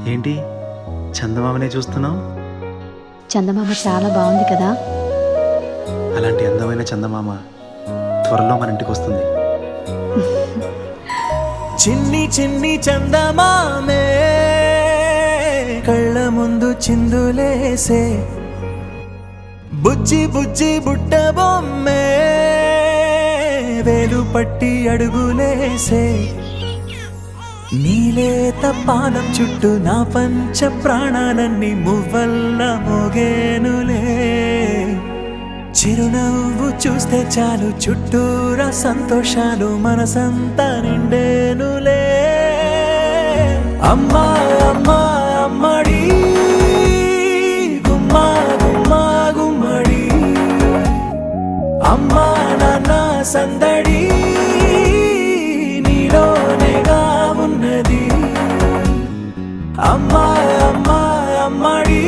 ఏంటి చందమామనే చూస్తున్నావు? చందమామ చాలా బాగుంది కదా. అలాంటి అందమైన చందమామ త్వరలో మన ఇంటికి వస్తుంది. చిన్ని చిన్ని చందమామే కళ్ళ ముందు చిందులేసే, బుజ్జి బుజ్జి బుట్ట బొమ్మే వేలు పట్టి అడుగులేసే, నీలేత పానం చుట్టూ నా పంచ ప్రాణాలన్నీ మువ్వల్ల మోగేనులే, చిరునవ్వు చూస్తే చాలు చుట్టూరా సంతోషాలు మనసంతా నిండేనులే. అమ్మా అమ్మా అమ్మడి గుమ్మా గుమ్మా గుమ్మడి, అమ్మా నాన్న సందడి నీలోనేగా ఉన్నది. అమ్మా అమ్మా అమ్మడి